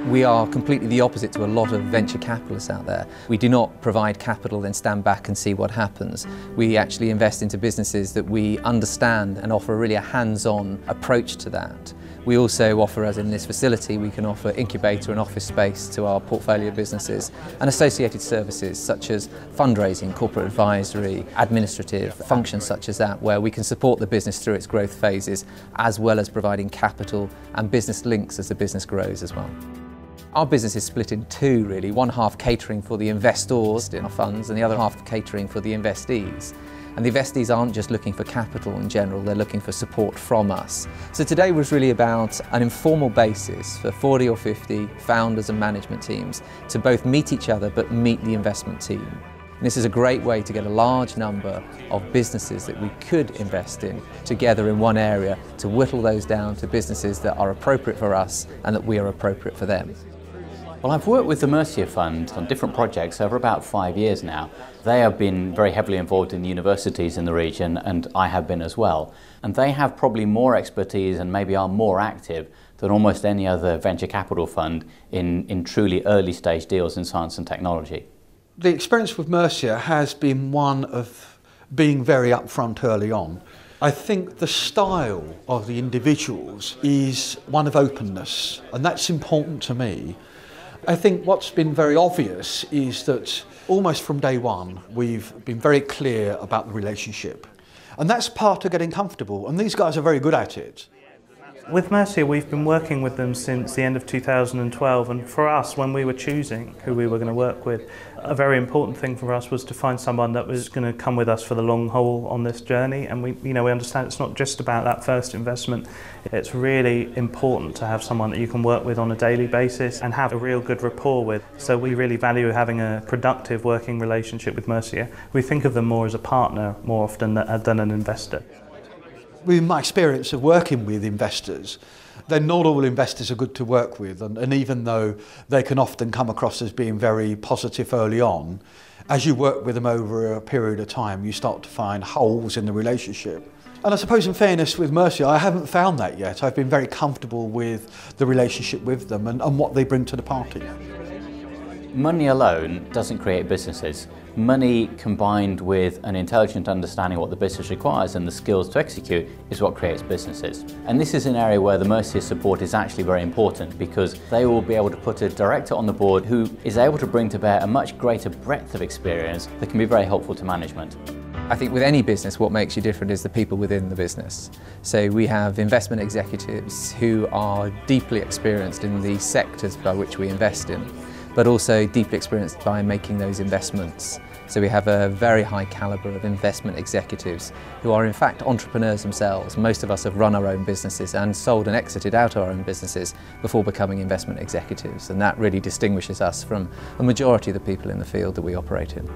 We are completely the opposite to a lot of venture capitalists out there. We do not provide capital then stand back and see what happens. We actually invest into businesses that we understand and offer really a hands-on approach to that. We also offer, as in this facility, we can offer incubator and office space to our portfolio businesses and associated services such as fundraising, corporate advisory, administrative functions such as that, where we can support the business through its growth phases as well as providing capital and business links as the business grows as well. Our business is split in two really, one half catering for the investors in our funds and the other half catering for the investees. And the investees aren't just looking for capital in general, they're looking for support from us. So today was really about an informal basis for 40 or 50 founders and management teams to both meet each other but meet the investment team. And this is a great way to get a large number of businesses that we could invest in together in one area to whittle those down to businesses that are appropriate for us and that we are appropriate for them. Well, I've worked with the Mercia Fund on different projects over about 5 years now. They have been very heavily involved in the universities in the region, and I have been as well. And they have probably more expertise and maybe are more active than almost any other venture capital fund in truly early stage deals in science and technology. The experience with Mercia has been one of being very upfront early on. I think the style of the individuals is one of openness, and that's important to me. I think what's been very obvious is that almost from day one we've been very clear about the relationship, and that's part of getting comfortable, and these guys are very good at it. With Mercia, we've been working with them since the end of 2012, and for us, when we were choosing who we were going to work with, a very important thing for us was to find someone that was going to come with us for the long haul on this journey. And we understand it's not just about that first investment. It's really important to have someone that you can work with on a daily basis and have a real good rapport with. So we really value having a productive working relationship with Mercia. We think of them more as a partner more often than an investor. In my experience of working with investors, then not all investors are good to work with, and even though they can often come across as being very positive early on, as you work with them over a period of time, you start to find holes in the relationship. And I suppose in fairness with Mercia, I haven't found that yet. I've been very comfortable with the relationship with them and what they bring to the party. Money alone doesn't create businesses. Money combined with an intelligent understanding of what the business requires and the skills to execute is what creates businesses. And this is an area where the Mercia support is actually very important, because they will be able to put a director on the board who is able to bring to bear a much greater breadth of experience that can be very helpful to management. I think with any business, what makes you different is the people within the business. So we have investment executives who are deeply experienced in the sectors by which we invest in, but also deeply experienced by making those investments. So we have a very high calibre of investment executives who are in fact entrepreneurs themselves. Most of us have run our own businesses and sold and exited out our own businesses before becoming investment executives, and that really distinguishes us from a majority of the people in the field that we operate in.